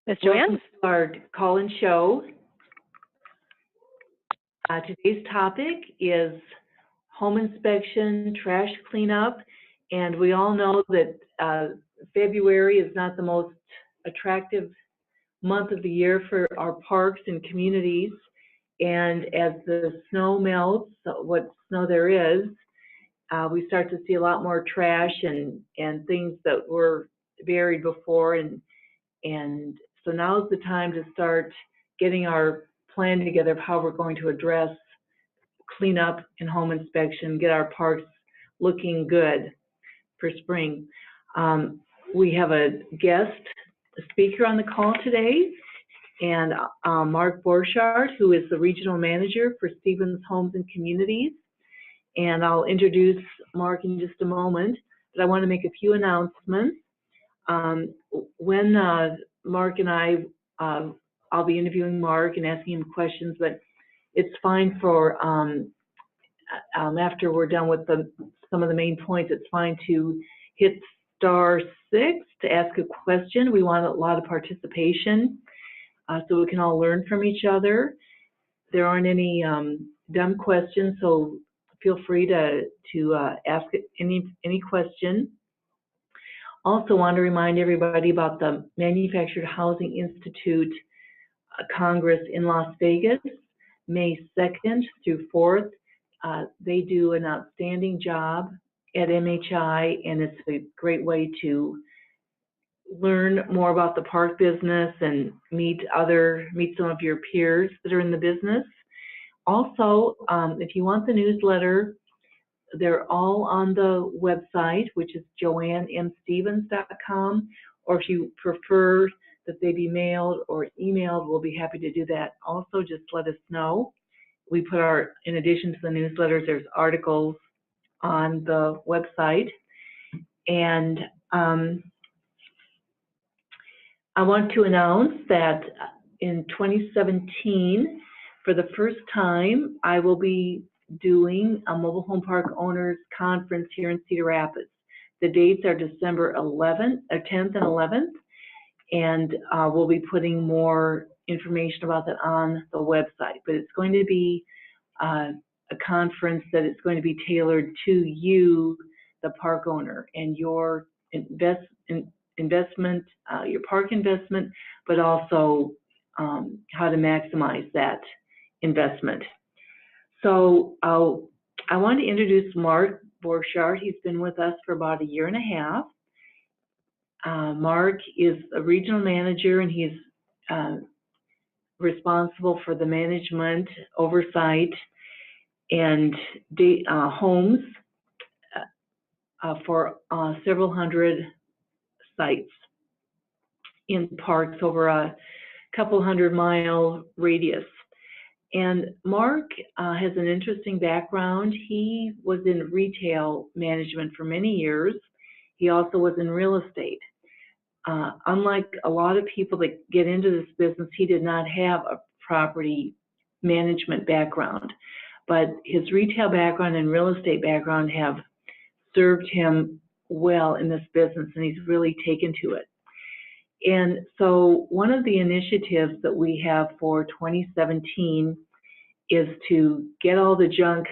Ms. Joanne? Welcome to our call-in show. Today's topic is home inspection, trash cleanup, and we all know that February is not the most attractive month of the year for our parks and communities. And as the snow melts, what snow there is, we start to see a lot more trash and things that were buried before, and so now's the time to start getting our plan together of how we're going to address cleanup and home inspection, get our parks looking good for spring. We have a guest speaker on the call today, and Mark Borchardt, who is the regional manager for Stevens Homes and Communities. And I'll introduce Mark in just a moment, but I want to make a few announcements. When Mark and I'll be interviewing Mark and asking him questions, but it's fine for, after we're done with some of the main points, it's fine to hit *6 to ask a question. We want a lot of participation so we can all learn from each other. There aren't any dumb questions, so feel free to ask any question. Also want to remind everybody about the Manufactured Housing Institute Congress in Las Vegas, May 2nd through 4th. They do an outstanding job at MHI, and it's a great way to learn more about the park business and meet some of your peers that are in the business. Also, if you want the newsletter, they're all on the website, which is joannemstevens.com, or if you prefer that they be mailed or emailed, we'll be happy to do that. Also, just let us know. We put in addition to the newsletters, there's articles on the website. And I want to announce that in 2017, for the first time, I will be doing a mobile home park owners conference here in Cedar Rapids. The dates are December 10th and 11th, and we'll be putting more information about that on the website. But it's going to be a conference that is going to be tailored to you, the park owner, and your investment, your park investment, but also how to maximize that investment. So I want to introduce Mark Borchardt. He's been with us for about 1.5 years. Mark is a regional manager, and he's responsible for the management, oversight, and homes for several hundred sites in parks over a couple 100-mile radius. And Mark has an interesting background. He was in retail management for many years. He also was in real estate. Unlike a lot of people that get into this business, he did not have a property management background. But his retail background and real estate background have served him well in this business, and he's really taken to it. And so one of the initiatives that we have for 2017 is to get all the junk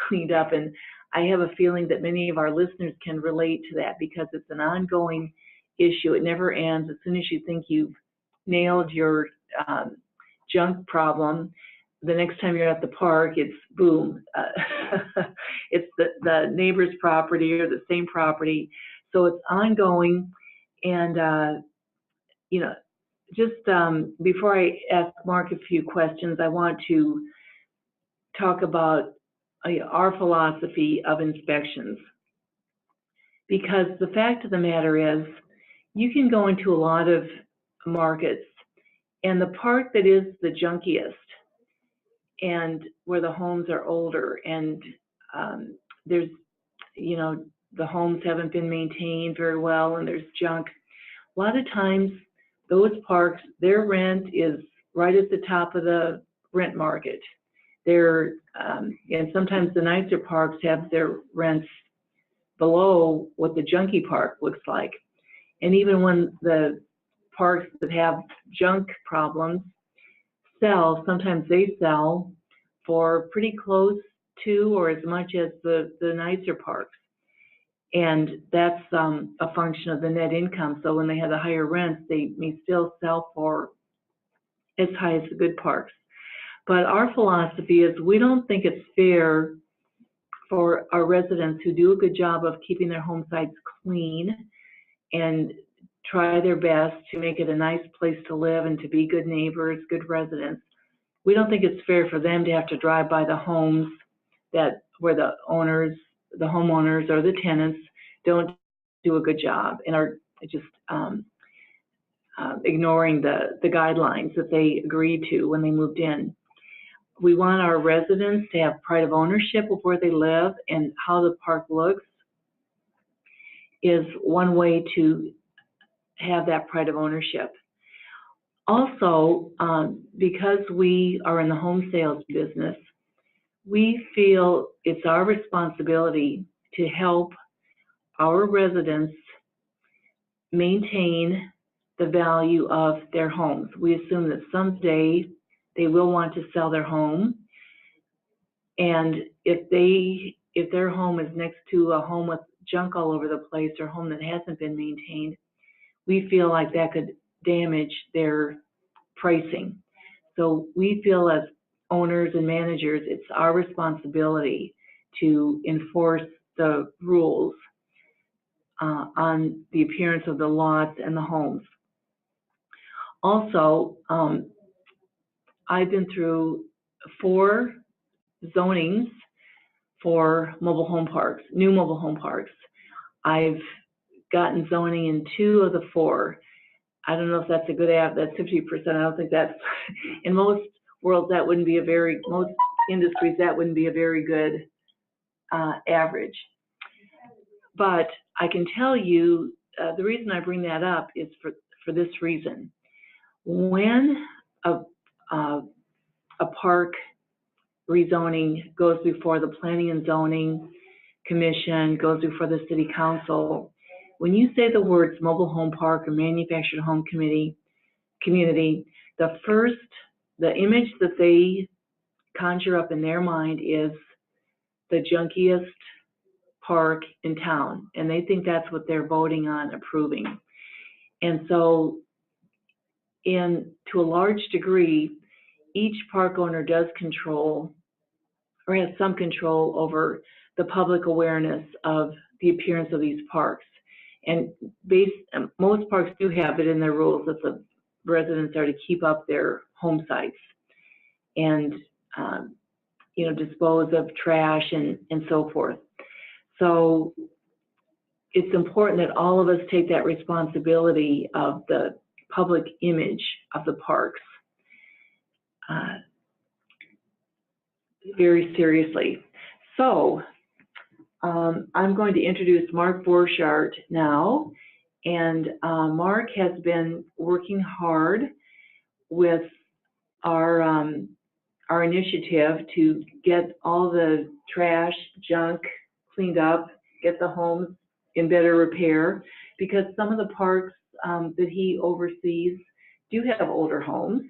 cleaned up. And I have a feeling that many of our listeners can relate to that because it's an ongoing issue. It never ends. As soon as you think you've nailed your junk problem, the next time you're at the park, it's boom. It's the neighbor's property or the same property. So it's ongoing. And you know, just before I ask Mark a few questions, I want to talk about our philosophy of inspections. Because the fact of the matter is, you can go into a lot of markets, and the part that is the junkiest, and where the homes are older, and there's, the homes haven't been maintained very well, and there's junk. A lot of times, those parks, their rent is right at the top of the rent market. And sometimes the nicer parks have their rents below what the junkie park looks like. And even when the parks that have junk problems sell, sometimes they sell for pretty close to or as much as the nicer parks. And that's a function of the net income. So when they have the higher rents, they may still sell for as high as the good parks. But our philosophy is we don't think it's fair for our residents who do a good job of keeping their home sites clean and try their best to make it a nice place to live and to be good neighbors, good residents. We don't think it's fair for them to have to drive by the homes where the homeowners or the tenants don't do a good job and are just ignoring the guidelines that they agreed to when they moved in. We want our residents to have pride of ownership of where they live, and how the park looks is one way to have that pride of ownership. Also, because we are in the home sales business, we feel it's our responsibility to help our residents maintain the value of their homes. We assume that someday they will want to sell their home, and if their home is next to a home with junk all over the place or a home that hasn't been maintained, we feel like that could damage their pricing. So we feel as owners and managers, it's our responsibility to enforce the rules on the appearance of the lots and the homes. Also, I've been through 4 zonings for mobile home parks, new mobile home parks. I've gotten zoning in 2 of the 4. I don't know if that's a good that's 50%. I don't think that's, in most worlds, that wouldn't be most industries, that wouldn't be a very good average. But I can tell you, the reason I bring that up is for this reason. When a park rezoning goes before the Planning and Zoning Commission, goes before the City Council, when you say the words mobile home park or manufactured home community, the image that they conjure up in their mind is the junkiest park in town, and they think that's what they're voting on approving. And so, to a large degree, each park owner does control or has some control over the public awareness of the appearance of these parks. And most parks do have it in their rules that the residents are to keep up their home sites and dispose of trash and so forth. So it's important that all of us take that responsibility of the public image of the parks very seriously. So I'm going to introduce Mark Borchardt now, and Mark has been working hard with our initiative to get all the trash, junk cleaned up, get the homes in better repair, because some of the parks that he oversees do have older homes.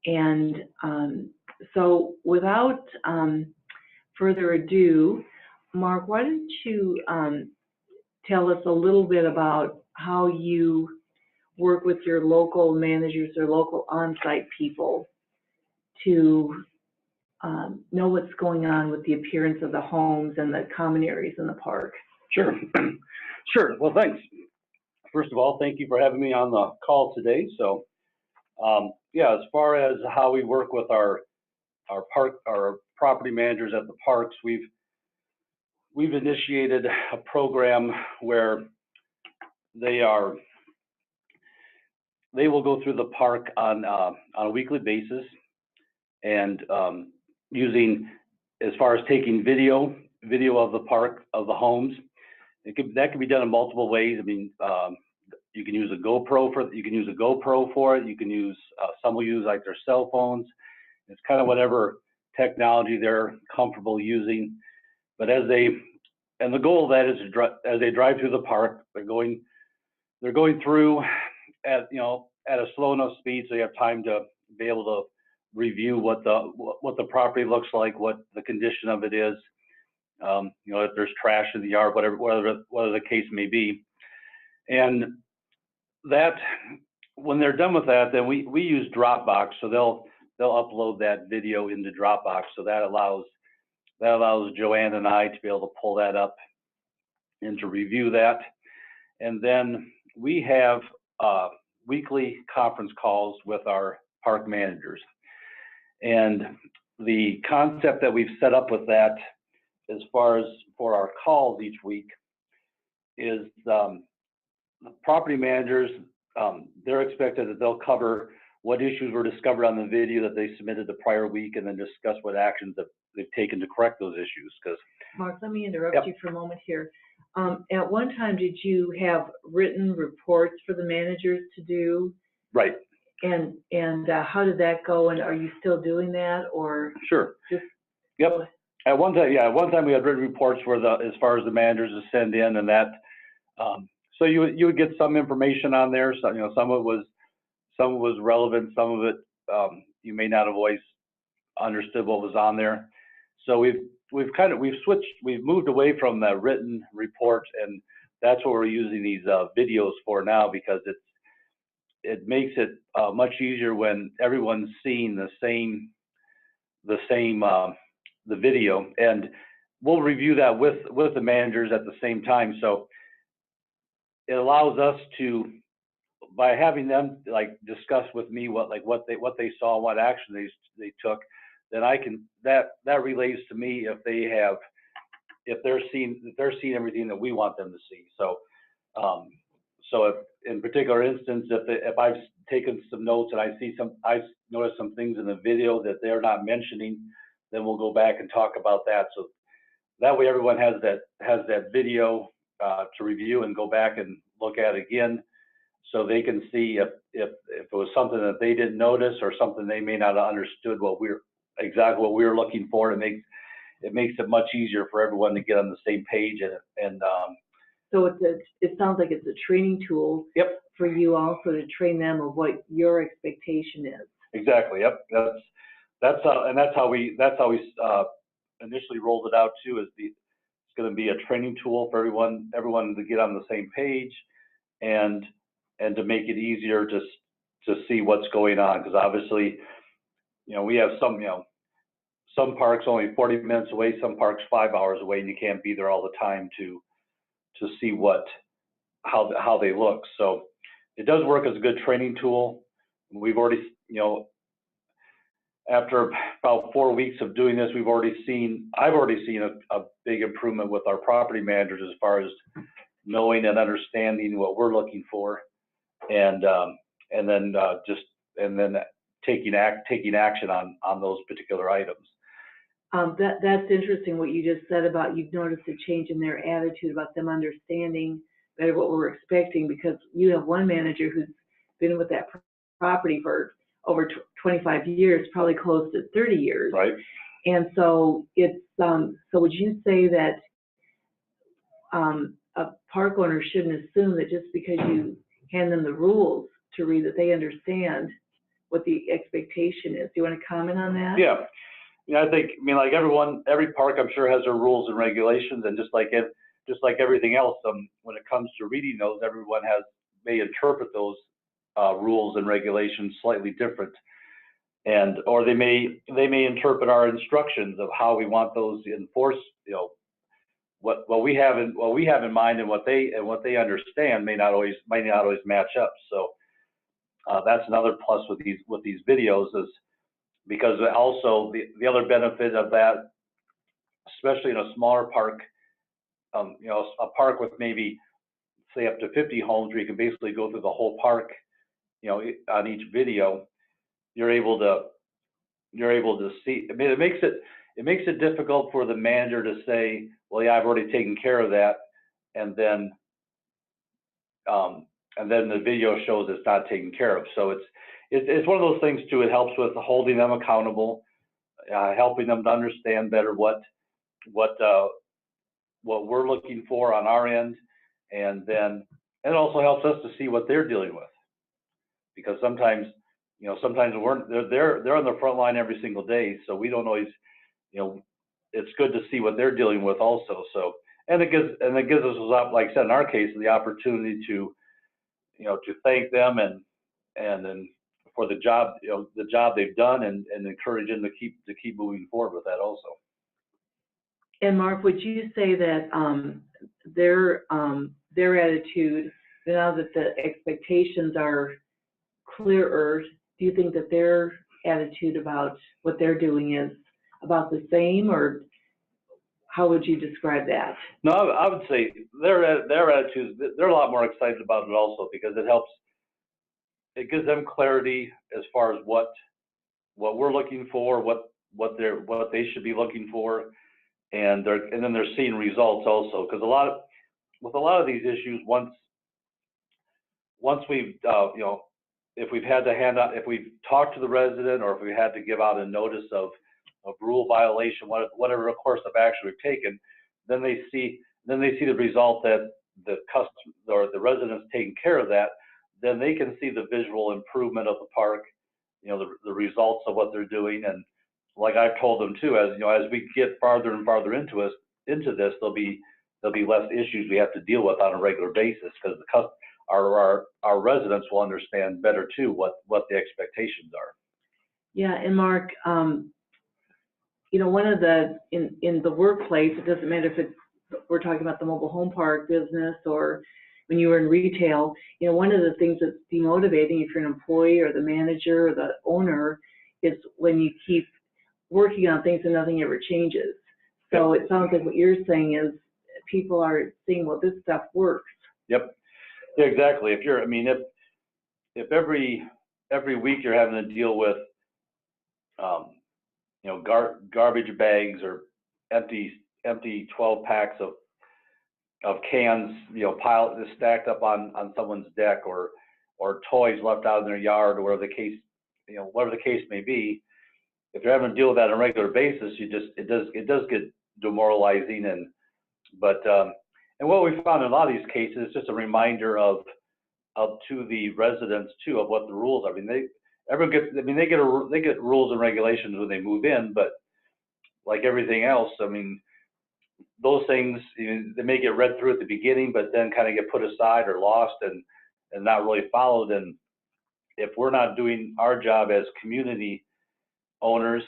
And so without further ado, Mark, why don't you tell us a little bit about how you work with your local managers or local on-site people to know what's going on with the appearance of the homes and the common areas in the park. Sure. Sure. Well, thanks. First of all, thank you for having me on the call today. So, yeah, as far as how we work with our property managers at the parks, we've initiated a program where they will go through the park on a weekly basis, and using, as far as taking video of the park, of the homes. That can be done in multiple ways. I mean, you can use a GoPro for it. You can use some will use like their cell phones. It's kind of whatever technology they're comfortable using. But the goal of that is as they drive through the park, they're going through, at, you know, at a slow enough speed so you have time to be able to review what the property looks like, what the condition of it is, you know, if there's trash in the yard, whatever the case may be. And that, when they're done with that, then we use Dropbox, so they'll upload that video into Dropbox. So that allows Joanne and I to be able to pull that up and to review that. And then we have weekly conference calls with our park managers. And the concept that we've set up with that, as far as for our calls each week, is the property managers, they're expected that they'll cover what issues were discovered on the video that they submitted the prior week, and then discuss what actions that they've taken to correct those issues. Because Mark, let me interrupt Yep. you for a moment here. At one time, did you have written reports for the managers to do? Right. And how did that go? And are you still doing that, or Sure. just? Yep. At one time, yeah, at one time we had written reports for as far as the managers to send in, and that, so you would get some information on there. So, you know, some of it was relevant, some of it, you may not have always understood what was on there. So we've moved away from the written reports, and that's what we're using these videos for now, because it makes it much easier when everyone's seeing the video, and we'll review that with the managers at the same time. So it allows us to, by having them like discuss with me what they saw, what action they took, then that relays to me if they're seeing everything that we want them to see. So if in particular instance, if I've taken some notes and I noticed some things in the video that they're not mentioning, then we'll go back and talk about that. So that way everyone has that video to review and go back and look at again, so they can see if it was something that they didn't notice, or something they may not have understood exactly what we were looking for. It makes it much easier for everyone to get on the same page, and So it sounds like it's a training tool. Yep. For you also to train them of what your expectation is. Exactly. Yep. That's how we initially rolled it out too. It's going to be a training tool for everyone to get on the same page, and to make it easier to see what's going on. Because obviously, you know, we have some parks only 40 minutes away, some parks 5 hours away, and you can't be there all the time to see how they look. So it does work as a good training tool. We've already, you know, after about 4 weeks of doing this, I've already seen a big improvement with our property managers as far as knowing and understanding what we're looking for, and then taking action on those particular items. That's interesting what you just said about you've noticed a change in their attitude, about them understanding better what we're expecting, because you have one manager who's been with that property for over 25 years, probably close to 30 years. Right. And so it's, so would you say that a park owner shouldn't assume that just because you hand them the rules to read, that they understand what the expectation is? Do you want to comment on that? Yeah. Yeah, I mean, like every park I'm sure has their rules and regulations, and just like everything else, when it comes to reading those, everyone may interpret those rules and regulations slightly different, or they may interpret our instructions of how we want those enforced. You know, what we have in mind and what they understand may not always match up. So that's another plus with these videos, is because also the other benefit of that, especially in a smaller park, you know, a park with maybe say up to 50 homes, where you can basically go through the whole park, you know, on each video, you're able to see. I mean, it makes it difficult for the manager to say, well, yeah, I've already taken care of that, and then the video shows it's not taken care of. So it's one of those things too. It helps with holding them accountable, helping them to understand better what we're looking for on our end, and then it also helps us to see what they're dealing with. because sometimes, sometimes they're on the front line every single day, so we don't always, it's good to see what they're dealing with also. So, and it gives us, like I said, in our case, the opportunity to, to thank them and then for the job, the job they've done, and encourage them to keep moving forward with that also. And Mark, would you say that their attitude, now that the expectations are clearer, do you think that their attitude about what they're doing is about the same, or how would you describe that? No, I would say their attitudes, they're a lot more excited about it also, because it gives them clarity as far as what we're looking for, what they should be looking for, and then they're seeing results also, because with a lot of these issues, once we've if we've had to if we've talked to the resident, or if we had to give out a notice of rule violation, whatever course of action we've taken, then they see the result that the customer or the residents taking care of that. Then they can see the visual improvement of the park, the results of what they're doing. And like I've told them too, as we get farther and farther into this, there'll be less issues we have to deal with on a regular basis, because our residents will understand better too what the expectations are. Yeah, and Mark, one of the in the workplace, it doesn't matter if we're talking about the mobile home park business or when you were in retail, one of the things that's demotivating if you're an employee or the manager or the owner is when you keep working on things and nothing ever changes. So it sounds like what you're saying is people are seeing, well, this stuff works. Yep. Yeah, exactly. If every week you're having to deal with, garbage bags or empty 12 packs of cans, piled stacked up on someone's deck, or toys left out in their yard, or whatever the case may be, if you're having to deal with that on a regular basis, it does get demoralizing. And what we found in a lot of these cases is just a reminder to the residents too of what the rules are. They get rules and regulations when they move in, but like everything else, those things, they may get read through at the beginning, but then kind of get put aside or lost and not really followed. And if we're not doing our job as community owners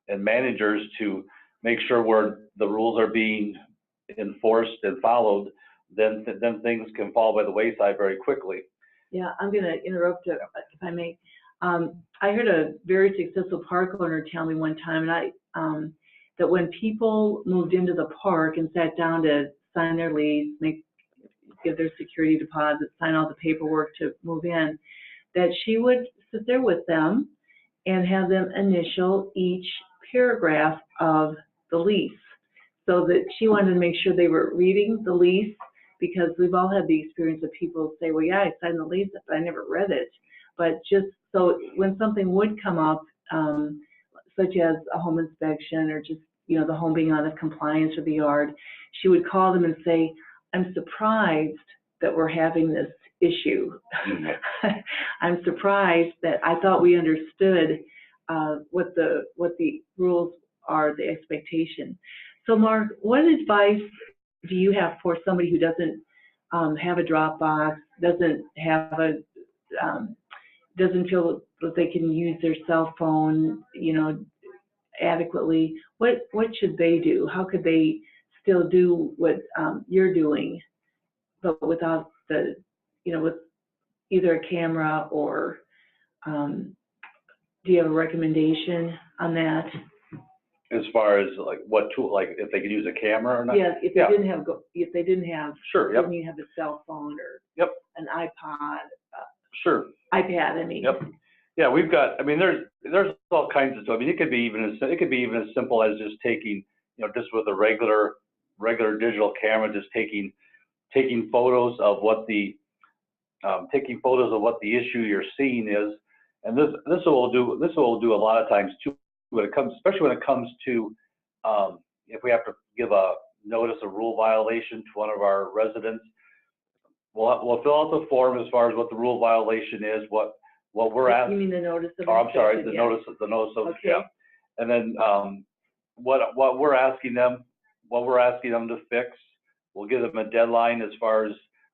and managers to make sure the rules are being enforced and followed, then things can fall by the wayside very quickly. Yeah, I'm going to interrupt if I may. I heard a very successful park owner tell me one time, and that when people moved into the park and sat down to sign their lease, give their security deposit, sign all the paperwork to move in, that she would sit there with them and have them initial each paragraph of the lease, so that she wanted to make sure they were reading the lease, because we've all had the experience of people say, well, yeah, I signed the lease, but I never read it. But just so when something would come up, such as a home inspection or just, the home being out of compliance with the yard, she would call them and say, I'm surprised that we're having this issue. I'm surprised that I thought we understood what the rules are, the expectation. So Mark, what advice do you have for somebody who doesn't have a Dropbox, doesn't feel that they can use their cell phone, adequately? What should they do? How could they still do what you're doing, but without with either a camera or do you have a recommendation on that? As far as like what tool, like if they could use a camera or not? Yeah, if they didn't have, sure, yep. Didn't you have a cell phone or yep. an iPod? Sure. iPad, I mean. Yep. Yeah, we've got. There's all kinds of stuff. It could be even as simple as just taking, just with a regular digital camera, just taking photos of what the issue you're seeing is, and this will do a lot of times too. Especially when it comes to if we have to give a notice of rule violation to one of our residents, we'll fill out the form as far as what the rule violation is, what what we're You asking, mean the notice of or I'm sorry, inspection, the yes. notice of, Okay. yeah. And then, what we're asking them to fix, we'll give them a deadline as far as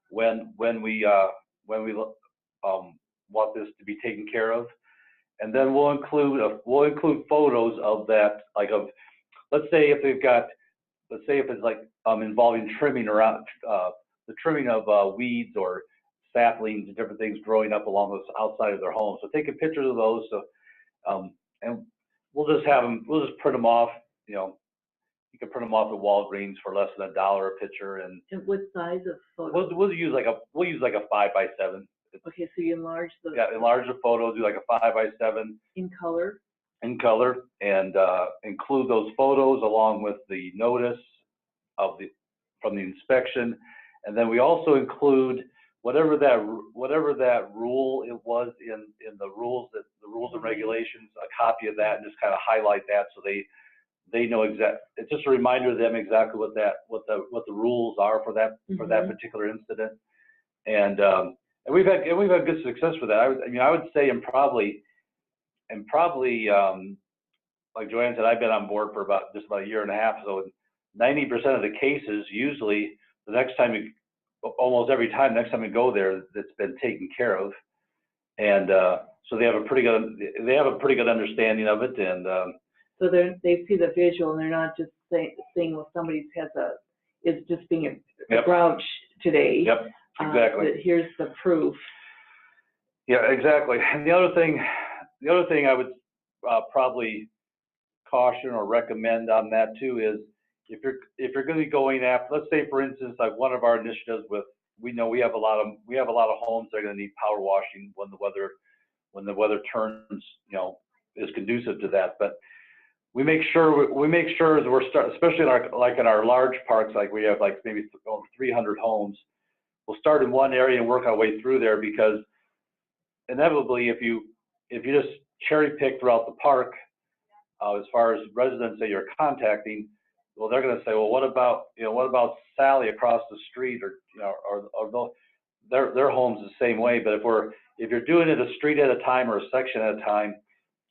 when we want this to be taken care of. And then we'll include photos of that, like of, let's say if it's like, involving trimming around, the trimming of, weeds or saplings and different things growing up along the outside of their home. So taking pictures of those, so, and we'll just print them off, you know, you can print them off at Walgreens for less than $1 a picture, and And what size of photo? we'll use like a 5x7. Okay, so you enlarge the. Yeah, enlarge the photo, do like a 5x7 In color? in color, and include those photos along with the notice from the inspection. And then we also include whatever that rule it was in the rules and regulations, a copy of that, and just kind of highlight that so they know it's just a reminder to them exactly what the rules are for that particular incident. And we've had good success with that. I would say, and probably like Joanne said, I've been on board for just about a year and a half. So 90% of the cases, usually almost every time, next time we go there, it's been taken care of. And so they have a pretty good understanding of it. And so they see the visual, and they're not just seeing, well, somebody is just being a grouch today. Yep, exactly. But here's the proof. Yeah, exactly. And the other thing I would probably caution or recommend on that too is, if you're going to be going after, let's say for instance, like one of our initiatives we know we have a lot of homes that are going to need power washing when the weather turns, you know, is conducive to that. But we make sure as especially in our large parks, like we have like maybe over 300 homes, we'll start in one area and work our way through there, because inevitably if you just cherry pick throughout the park, as far as residents that you're contacting, well, they're going to say, well, what about Sally across the street, or you know, or their home's the same way. But if you're doing it a street at a time or a section at a time,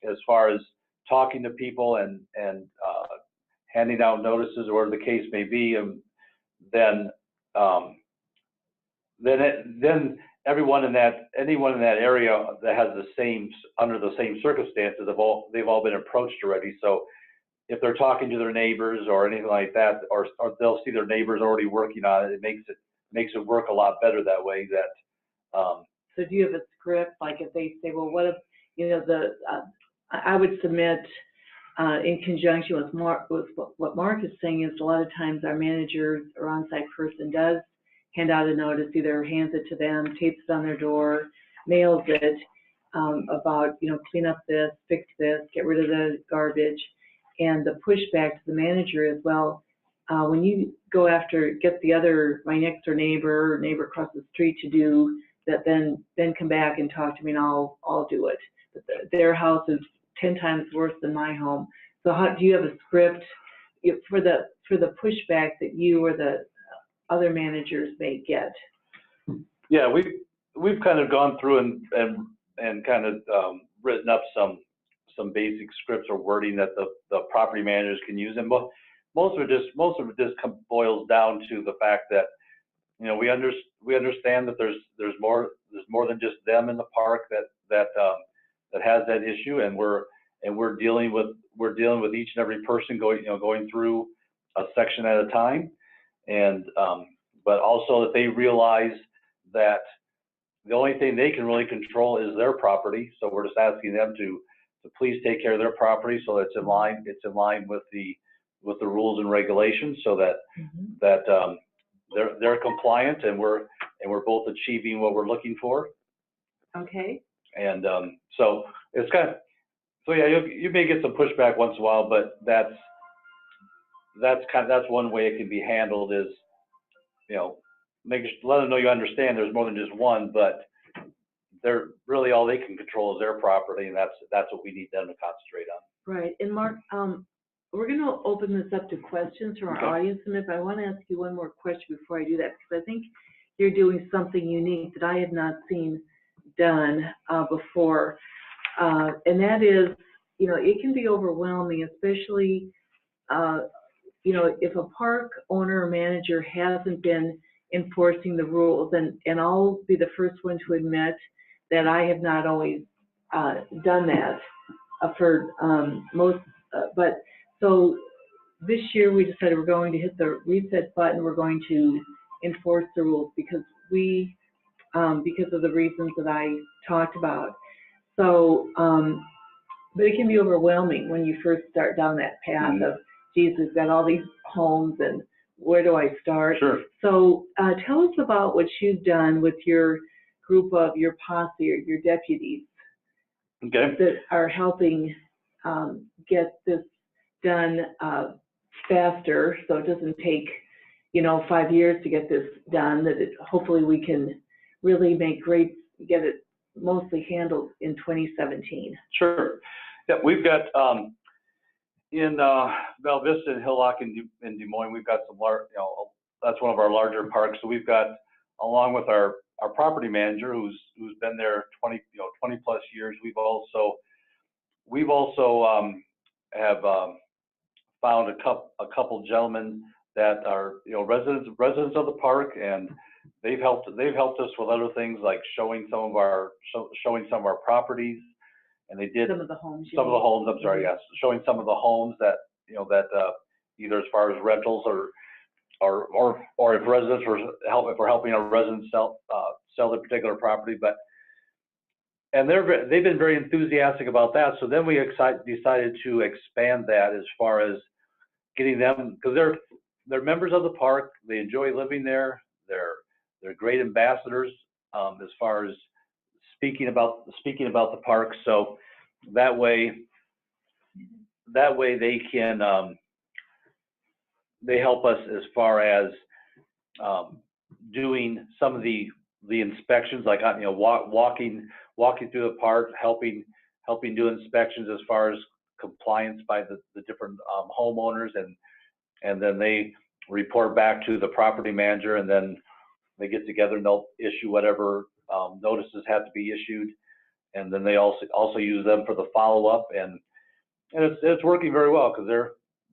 as far as talking to people and handing out notices or whatever the case may be, then anyone in that area that has under the same circumstances, they've all been approached already. So if they're talking to their neighbors or anything like that, or they'll see their neighbors already working on it, it makes it work a lot better that way. So do you have a script, like if they say, well, what if, you know, I would submit in conjunction with what Mark is saying, is a lot of times our manager or on-site person does hand out a notice, either hands it to them, tapes it on their door, mails it, about, you know, clean up this, fix this, get rid of the garbage. And the pushback to the manager is, well, when you go after, get my next door neighbor or neighbor across the street to do that, then come back and talk to me and I'll do it. But their house is 10 times worse than my home. So do you have a script for the pushback that you or the other managers may get? Yeah, we've kind of gone through and kind of written up some basic scripts or wording that the property managers can use, and most of it just boils down to the fact that, you know, we understand that there's more than just them in the park that has that issue, and we're dealing with each and every person going through a section at a time, and but also that they realize that the only thing they can really control is their property. So we're just asking them to please take care of their property so that it's in line with the rules and regulations, so that they're compliant, and we're both achieving what we're looking for. Okay. And so it's yeah, you may get some pushback once in a while, but that's one way it can be handled, is, you know, let them know you understand there's more than just one, but they're really, all they can control is their property, and that's what we need them to concentrate on. Right. And Mark, we're going to open this up to questions from our audience, but I want to ask you one more question before I do that, because I think you're doing something unique that I have not seen done before, and that is, it can be overwhelming, especially, if a park owner or manager hasn't been enforcing the rules, and I'll be the first one to admit that I have not always done that for most, but so this year we decided we're going to hit the reset button. We're going to enforce the rules because of the reasons that I talked about. So, but it can be overwhelming when you first start down that path of, geez, we've got all these homes and where do I start? Sure. So tell us about what you've done with your group of your posse or your deputies that are helping get this done faster, so it doesn't take 5 years to get this done, that hopefully we can really get it mostly handled in 2017. Sure. Yeah, we've got in Val Vista and Hillock in Des Moines, we've got some large, that's one of our larger parks. So we've got, along with our property manager who's been there 20 plus years, we've also have found a couple gentlemen that are residents of the park, and they've helped us with other things like showing some of our properties, and they did some of the homes. I'm sorry, yes, showing some of the homes that either as far as rentals or if residents if we're helping our residents sell their particular property, and they've been very enthusiastic about that. So then we decided to expand that as far as getting them, because they're members of the park. They enjoy living there. They're great ambassadors as far as speaking about the park. So that way they can they help us as far as doing some of the inspections, like walking through the park, helping do inspections as far as compliance by the different homeowners, and then they report back to the property manager, and then they get together and they'll issue whatever notices have to be issued, and then they also use them for the follow-up, and it's working very well because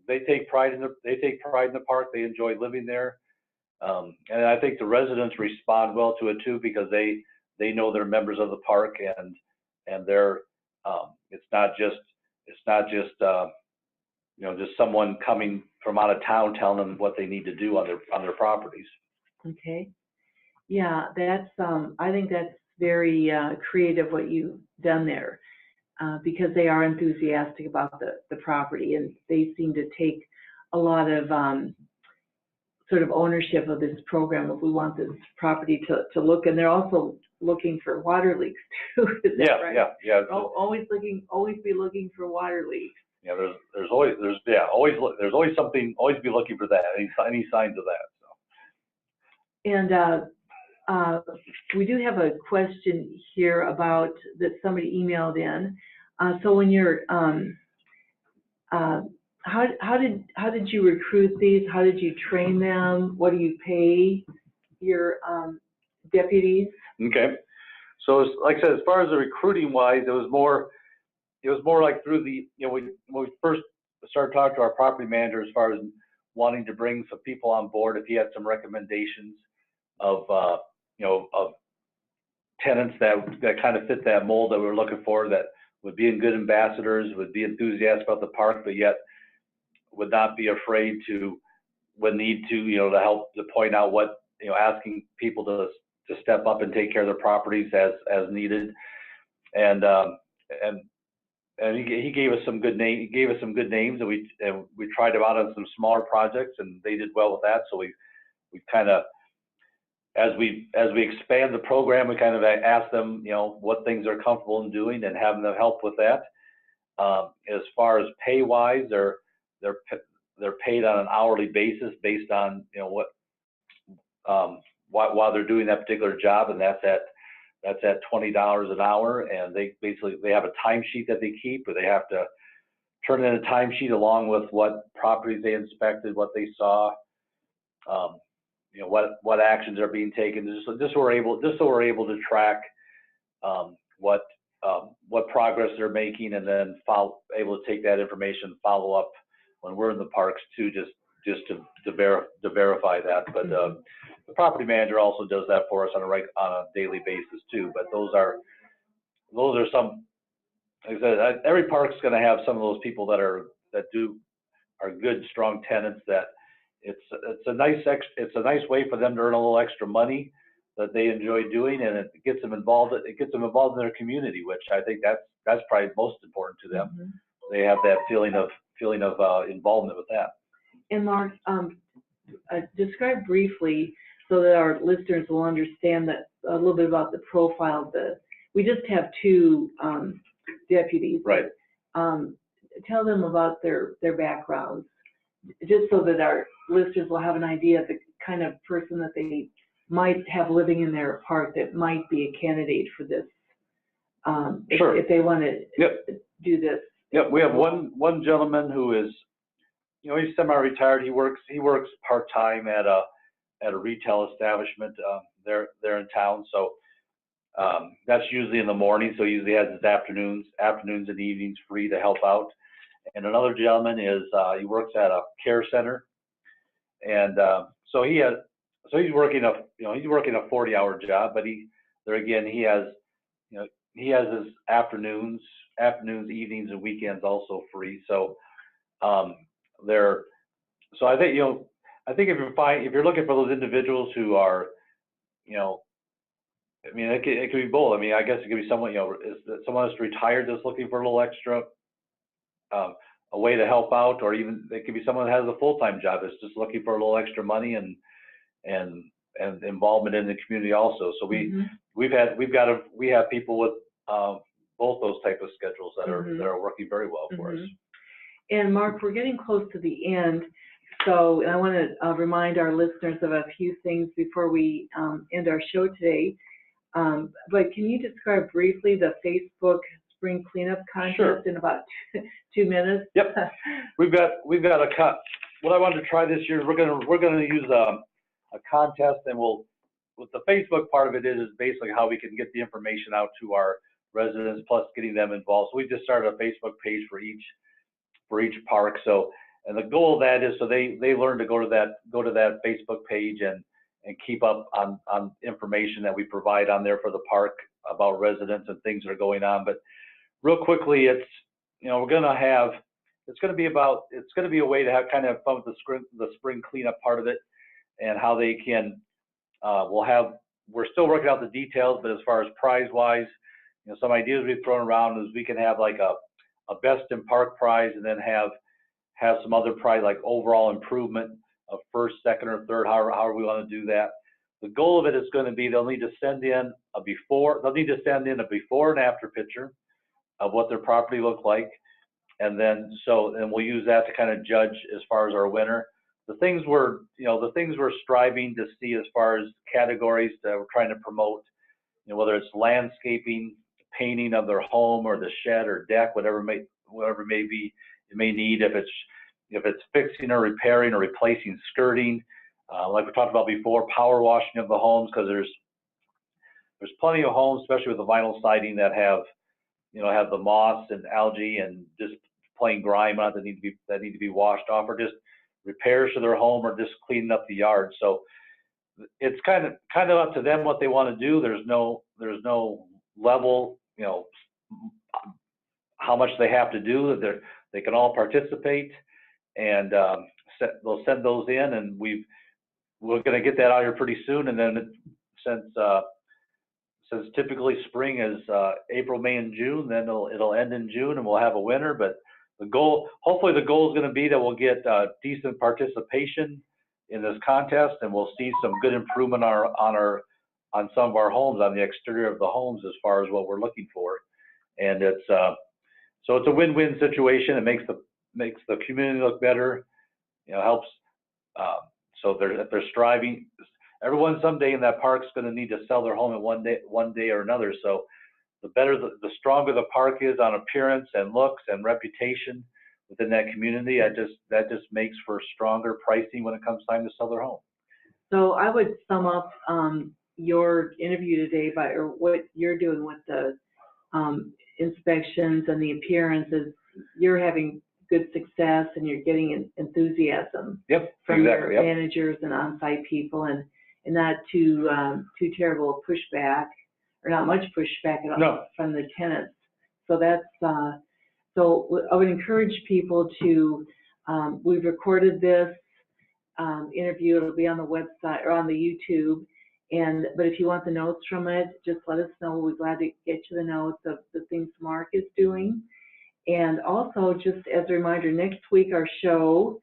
they take pride in the park. They enjoy living there, and I think the residents respond well to it too, because they know they're members of the park, and they're it's not just just someone coming from out of town telling them what they need to do on their properties. Okay. Yeah, that's I think that's very creative what you've done there, because they are enthusiastic about the property, and they seem to take a lot of sort of ownership of this program. If we want this property to look, and they're also looking for water leaks too. Is that right? Yeah. Always be looking for water leaks. Yeah, there's always something. Always be looking for that. Any signs of that. So. And we do have a question here about that somebody emailed in. So when you're how did you recruit these? How did you train them? What do you pay your deputies? Okay, so like I said, as far as the recruiting wise, it was more like through the when we first started talking to our property manager as far as wanting to bring some people on board, if he had some recommendations of of tenants that kind of fit that mold that we were looking for, that would be good ambassadors, would be enthusiastic about the park, but yet would not be afraid would need to to help to point out what asking people to step up and take care of their properties as needed, and he gave us some good names. He gave us some good names, and we tried them out on some smaller projects, and they did well with that. So we kind of, as we expand the program, we kind of ask them what things they're comfortable in doing and having them help with that. As far as pay wise, they're paid on an hourly basis based on while they're doing that particular job, and that's at $20 an hour, and they have a timesheet that they keep, or they have to turn in a timesheet along with what properties they inspected, what they saw, what actions are being taken, just so we're able to track what progress they're making, and then able to take that information, follow up when we're in the parks too, just to verify that. But the property manager also does that for us on a daily basis too. But those are some, like I said, every park's going to have some of those people that are good, strong tenants. That it's a nice way for them to earn a little extra money that they enjoy doing, and it gets them involved. It gets them involved in their community, which I think that's probably most important to them. They have that feeling of involvement with that. And Mark, describe briefly so that our listeners will understand that a little bit about the profile. We just have two deputies. Right. Tell them about their backgrounds, just so that our listeners will have an idea of the kind of person that they might have living in their park that might be a candidate for this. Sure. If they want to do this. Yep. We have one gentleman who is, he's semi-retired. He works part-time at a retail establishment there in town. So that's usually in the morning. So he usually has his afternoons and evenings free to help out. And another gentleman he works at a care center, and so he's working a 40-hour job. But he has his afternoons, evenings, and weekends also free. So so I think if you're looking for those individuals who are, I mean, it could be both. I mean, I guess it could be someone, someone that's retired that's looking for a little extra, a way to help out, or even it could be someone that has a full-time job that's just looking for a little extra money and involvement in the community also. So we have people with both those type of schedules that are working very well for us. And Mark, we're getting close to the end, so I want to remind our listeners of a few things before we end our show today. But can you describe briefly the Facebook Spring Cleanup Contest in about 2 minutes? Yep. We've got what I wanted to try this year. We're gonna use a contest, and with the Facebook part of it is basically how we can get the information out to our residents, plus getting them involved. So we just started a Facebook page for each park. So, and the goal of that is so they learn to go to that Facebook page and keep up on information that we provide on there for the park about residents and things that are going on. But real quickly, it's going to be a way to have kind of fun with the spring cleanup part of it, and how they can. We're still working out the details, but as far as prize wise, some ideas we've thrown around is we can have like a best in park prize, and then have some other prize like overall improvement of first, second, or third, however we want to do that. The goal of it is going to be they'll need to send in a before and after picture of what their property looked like, and we'll use that to kind of judge as far as our winner. The things we're striving to see as far as categories that we're trying to promote, whether it's landscaping, painting of their home or the shed or deck, whatever it may be, it may need. If it's fixing or repairing or replacing skirting, like we talked about before, power washing of the homes, because there's plenty of homes, especially with the vinyl siding, that have the moss and algae and just plain grime on it that need to be washed off, or just repairs to their home, or just cleaning up the yard. So it's kind of up to them what they want to do. There's no level, how much they have to do. They can all participate, and they'll send those in, and we're going to get that out here pretty soon. And then since typically spring is April, May, and June, then it'll end in June, and we'll have a winner. But hopefully the goal is going to be that we'll get decent participation in this contest, and we'll see some good improvement on some of our homes, on the exterior of the homes, as far as what we're looking for. And so it's a win-win situation. It makes the community look better. Helps. So if they're striving, everyone someday in that park's going to need to sell their home in one day or another. So the stronger the park is on appearance and looks and reputation within that community, that just makes for stronger pricing when it comes time to sell their home. So I would sum up your interview today or what you're doing with the inspections and the appearances, you're having good success and you're getting enthusiasm Yep, from exactly, your yep. managers and on-site people, and not too terrible pushback, or not much pushback at all No. from the tenants. So that's, so I would encourage people to, we've recorded this interview, it'll be on the website or on the YouTube, but if you want the notes from it, just let us know. We'll be glad to get you the notes of the things Mark is doing. And also, just as a reminder, next week our show,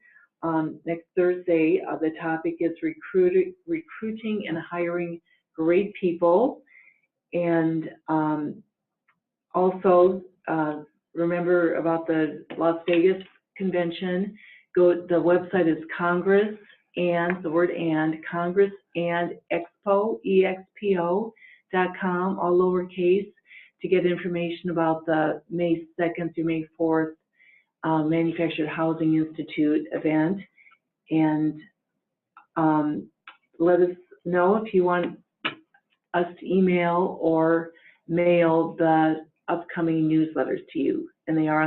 next Thursday, the topic is recruiting and hiring great people. And also, remember about the Las Vegas convention. The website is Congress and the word Congress and Expo, EXPO.com, all lowercase, to get information about the May 2nd through May 4th Manufactured Housing Institute event. And let us know if you want us to email or mail the upcoming newsletters to you, and they are on